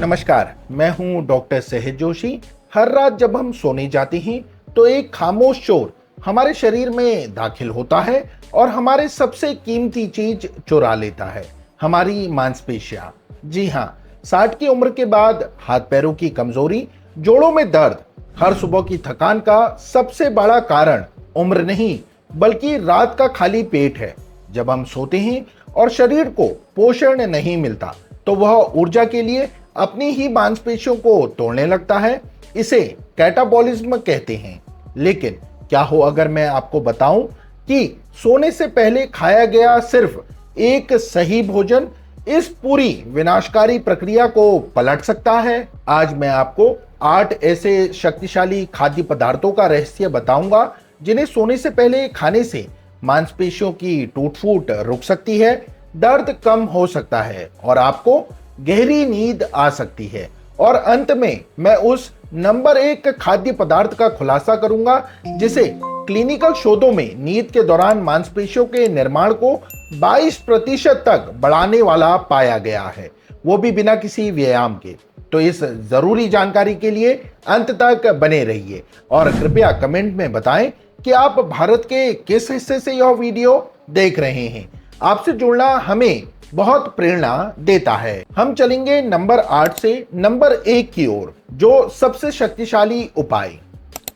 नमस्कार, मैं हूं डॉक्टर सहज जोशी। हर रात जब हम सोने जाते हैं तो एक खामोश शोर हमारे शरीर में दाखिल होता है और हमारे सबसे कीमती चीज चुरा लेता है, हमारी मांसपेशियां। जी हाँ, 60 की उम्र के बाद हाथ पैरों की कमजोरी, जोड़ों में दर्द, हर सुबह की थकान का सबसे बड़ा कारण उम्र नहीं बल्कि रात का खाली पेट है। जब हम सोते हैं और शरीर को पोषण नहीं मिलता तो वह ऊर्जा के लिए अपनी ही मांसपेशियों को तोड़ने लगता है। इसे कैटाबॉलिज्म कहते हैं। लेकिन क्या हो अगर मैं आपको बताऊं कि सोने से पहले खाया गया सिर्फ एक सही भोजन इस पूरी विनाशकारी प्रक्रिया को पलट सकता है। आज मैं आपको 8 ऐसे शक्तिशाली खाद्य पदार्थों का रहस्य बताऊंगा जिन्हें सोने से पहले खाने से मांसपेशियों की टूट-फूट रुक सकती है, दर्द कम हो सकता है और आपको गहरी नींद आ सकती है। और अंत में मैं उस नंबर 1 खाद्य पदार्थ का खुलासा करूंगा जिसे क्लिनिकल शोधों में नींद के दौरान मांसपेशियों के निर्माण को 22% तक बढ़ाने वाला पाया गया है, वो भी बिना किसी व्यायाम के। तो इस जरूरी जानकारी के लिए अंत तक बने रहिए और कृपया कमेंट में बताएं कि आप भारत के किस हिस्से से यह वीडियो देख रहे हैं। आपसे जुड़ना हमें बहुत प्रेरणा देता है। हम चलेंगे नंबर 8 से नंबर 1 की ओर, जो सबसे शक्तिशाली उपाय।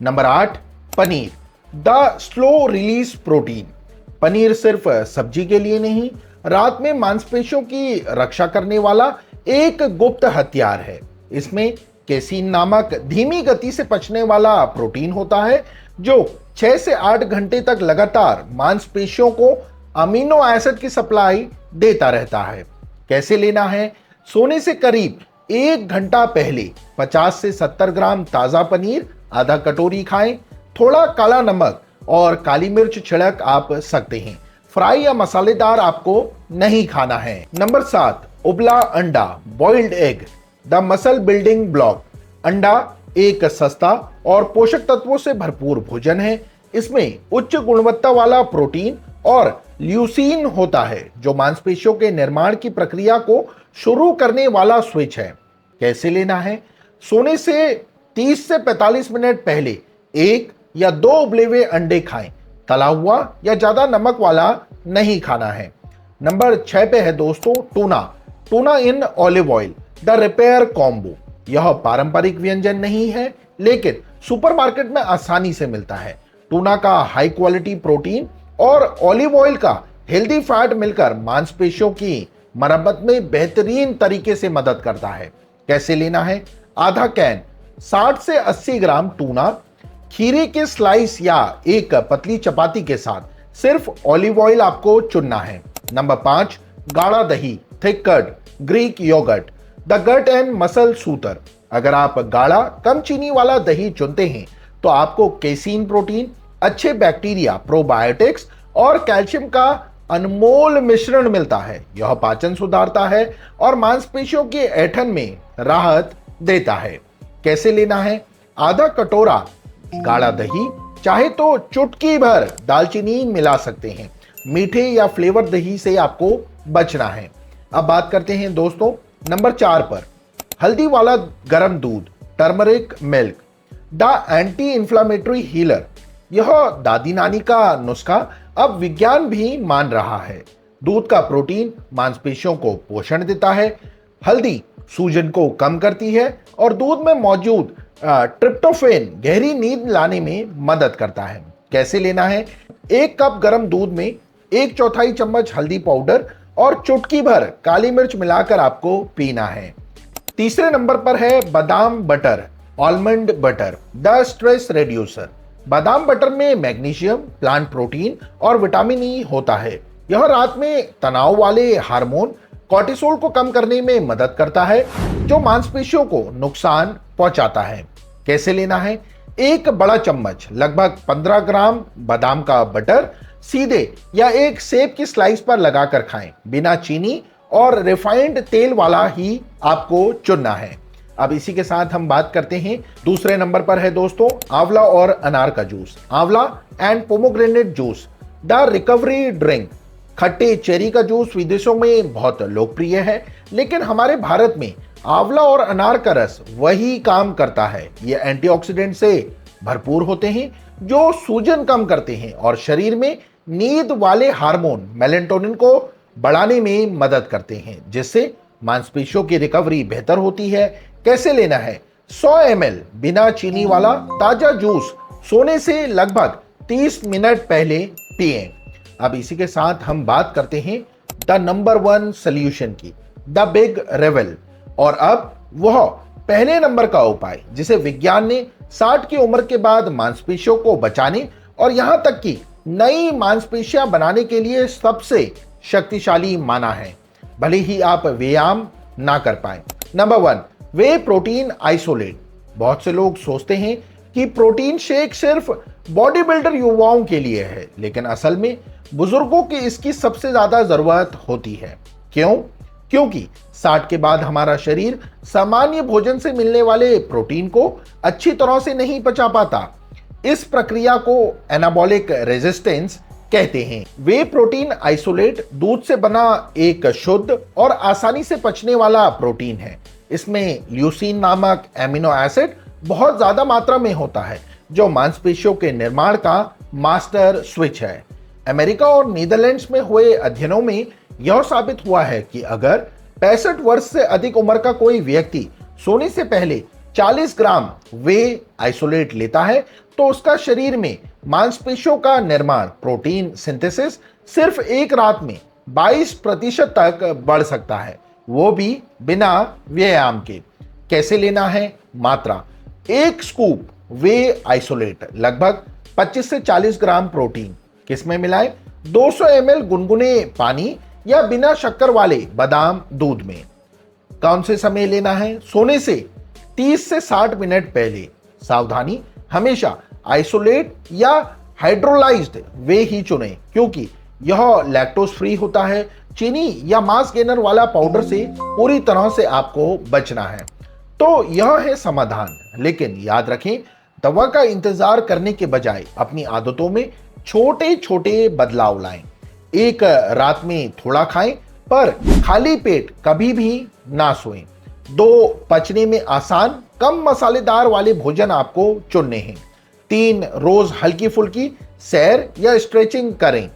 Number 8, paneer, the slow release protein. Paneer सिर्फ सब्जी के लिए नहीं, रात में मांसपेशियों की रक्षा करने वाला एक गुप्त हथियार है। इसमें केसीन नामक धीमी गति से पचने वाला प्रोटीन होता है जो 6 से 8 घंटे तक लगातार मांसपेशियों को अमीनो एसिड की सप्लाई देता रहता है। कैसे लेना है? सोने से करीब 1 घंटा पहले 50 से 70 ग्राम ताजा पनीर आधा कटोरी खाएं। थोड़ा काला नमक और काली मिर्च छिड़क आप सकते हैं। फ्राई या मसालेदार आपको नहीं खाना है। नंबर 7, उबला अंडा, boiled egg, the muscle building block. अंडा एक सस्ता और पोषक तत्वों से भरपूर भोजन है। इसमें उच्च गुणवत्ता वाला प्रोटीन और ल्यूसीन होता है जो मांसपेशियों के निर्माण की प्रक्रिया को शुरू करने वाला स्विच है। कैसे लेना है? सोने से 30 से 45 मिनट पहले 1 या 2 उबले हुए अंडे खाएं। तला हुआ या ज्यादा नमक वाला नहीं खाना है। नंबर 6 पे है दोस्तों tuna in olive oil, the repair combo. यह पारंपरिक व्यंजन नहीं है लेकिन सुपरमार्केट में आसानी से मिलता है। टूना का हाई क्वालिटी प्रोटीन और ऑलिव ऑयल का हेल्दी फैट मिलकर मांसपेशियों की मरम्मत में बेहतरीन तरीके से मदद करता है। कैसे लेना है? आधा कैन 60 से 80 ग्राम टूना, खीरे के स्लाइस या एक पतली चपाती के साथ सिर्फ ऑलिव ऑयल आपको चुनना है। नंबर 5, गाढ़ा दही, thick curd, Greek yogurt, the gut and muscle सूतर। अगर आप गाढ़ा कम चीनी वाला दही चुनते हैं तो आपको केसीन प्रोटीन, अच्छे बैक्टीरिया, प्रोबायोटिक्स और कैल्शियम का अनमोल मिश्रण मिलता है। यह पाचन सुधारता है और मांसपेशियों के ऐंठन में राहत देता है। कैसे लेना है? आधा कटोरा गाढ़ा दही, चाहे तो चुटकी भर दालचीनी मिला सकते हैं। मीठे या फ्लेवर दही से आपको बचना है। अब बात करते हैं दोस्तों नंबर 4 पर, हल्दी वाला गर्म दूध, turmeric milk, the anti inflammatory healer. यह दादी नानी का नुस्खा अब विज्ञान भी मान रहा है। दूध का प्रोटीन मांसपेशियों को पोषण देता है, हल्दी सूजन को कम करती है और दूध में मौजूद ट्रिप्टोफैन गहरी नींद लाने में मदद करता है। कैसे लेना है? 1 कप गर्म दूध में 1/4 चम्मच हल्दी पाउडर और चुटकी भर काली मिर्च मिलाकर आपको पीना है। तीसरे नंबर पर है बादाम butter, almond butter, the stress reducer. बादाम बटर में मैग्नीशियम, प्लांट प्रोटीन और विटामिन ई होता है। यह रात में तनाव वाले हार्मोन कॉर्टिसोल को कम करने में मदद करता है जो मांसपेशियों को नुकसान पहुंचाता है। कैसे लेना है? 1 बड़ा चम्मच लगभग 15 ग्राम बादाम का बटर सीधे या एक सेब की स्लाइस पर लगाकर खाएं। बिना चीनी और रिफाइंड तेल वाला ही आपको चुनना है। अब इसी के साथ हम बात करते हैं, दूसरे नंबर पर है दोस्तों आंवला और अनार का जूस, आंवला and pomegranate juice, the recovery drink. खट्टे चेरी का जूस विदेशों में बहुत लोकप्रिय है, लेकिन हमारे भारत में आंवला और अनार का रस वही काम करता है। ये एंटीऑक्सीडेंट से भरपूर होते हैं जो सूजन कम करते हैं और शरीर में नींद वाले हार्मोन मेलेटोनिन को बढ़ाने में मदद करते हैं, जिससे मांसपेशियों की रिकवरी बेहतर होती है। कैसे लेना है? 100 ml बिना चीनी वाला ताजा जूस सोने से लगभग 30 मिनट पहले पिएं। अब इसी के साथ हम बात करते हैं द नंबर 1 सॉल्यूशन की, द बिग रेवल। और अब वह पहले नंबर का उपाय जिसे विज्ञान ने 60 की उम्र के बाद मांसपेशियों को बचाने और यहां तक कि नई मांसपेशियां बनाने के लिए सबसे शक्तिशाली माना है, भले ही आप व्यायाम ना कर पाए। नंबर 1, वे प्रोटीन आइसोलेट। बहुत से लोग सोचते हैं कि प्रोटीन शेक सिर्फ बॉडी बिल्डर युवाओं के लिए है, लेकिन असल में बुजुर्गों की इसकी सबसे ज्यादा जरूरत होती है। क्यों? क्योंकि 60 के बाद हमारा शरीर सामान्य भोजन से मिलने वाले प्रोटीन को अच्छी तरह से नहीं पचा पाता। इस प्रक्रिया को एनाबॉलिक रेजिस्टेंस कहते हैं। वे प्रोटीन आइसोलेट दूध से बना एक शुद्ध और आसानी से पचने वाला प्रोटीन है। इसमें ल्यूसीन नामक एमिनो एसिड बहुत ज्यादा मात्रा में होता है, जो मांसपेशियों के निर्माण का मास्टर स्विच है। अमेरिका और नीदरलैंड्स में हुए अध्ययनों में यह साबित हुआ है कि अगर 65 वर्ष से अधिक उम्र का कोई व्यक्ति सोने से पहले 40 ग्राम वे आइसोलेट लेता है तो उसका शरीर में मांसपेशियों का निर्माण, प्रोटीन सिंथेसिस सिर्फ एक रात में 22% तक बढ़ सकता है, वो भी बिना व्यायाम के। कैसे लेना है? मात्रा: 1 स्कूप वे आइसोलेट लगभग 25 से 40 ग्राम प्रोटीन। किसमें मिलाएं? 200 ml गुनगुने पानी या बिना शक्कर वाले बादाम दूध में। कौन से समय लेना है? सोने से 30 से 60 मिनट पहले। सावधानी: हमेशा आइसोलेट या हाइड्रोलाइज्ड वे ही चुनें, क्योंकि यह लैक्टोज फ्री होता है। चीनी या मास गेनर वाला पाउडर से पूरी तरह से आपको बचना है। तो यह है समाधान, लेकिन याद रखें, दवा का इंतजार करने के बजाय अपनी आदतों में छोटे छोटे बदलाव लाएं। एक रात में थोड़ा खाएं, पर खाली पेट कभी भी ना सोएं। 2 पचने में आसान कम मसालेदार वाले भोजन आपको चुनने हैं। 3 रोज हल्की फुल्की सैर या स्ट्रेचिंग करें।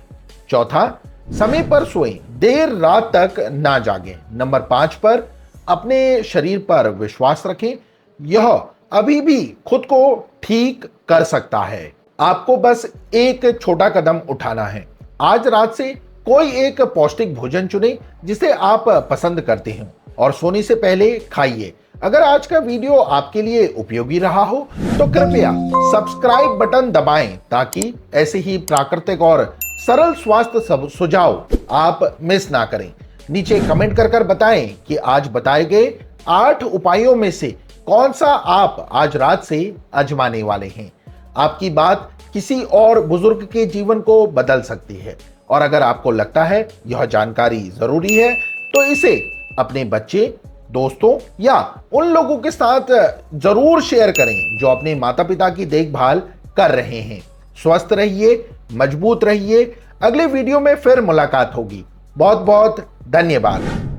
4 समय पर सोएं, देर रात तक ना जागें। नंबर 5 पर अपने शरीर पर विश्वास रखें, यह अभी भी खुद को ठीक कर सकता है। आपको बस एक छोटा कदम उठाना है। आज रात से कोई एक पौष्टिक भोजन चुनें जिसे आप पसंद करते हैं और सोने से पहले खाइए। अगर आज का वीडियो आपके लिए उपयोगी रहा हो तो कृपया सब्सक्राइब बटन दबाएं ताकि ऐसे ही प्राकृतिक और सरल स्वास्थ्य सुझाव आप मिस ना करें। नीचे कमेंट कर बताएं कि आज बताए गए 8 उपायों में से कौन सा आप आज रात से आजमाने वाले हैं। आपकी बात किसी और बुजुर्ग के जीवन को बदल सकती है, और अगर आपको लगता है यह जानकारी जरूरी है तो इसे अपने बच्चे, दोस्तों या उन लोगों के साथ जरूर शेयर करें जो अपने माता पिता की देखभाल कर रहे हैं। स्वस्थ रहिए, मजबूत रहिए। अगले वीडियो में फिर मुलाकात होगी। बहुत बहुत धन्यवाद।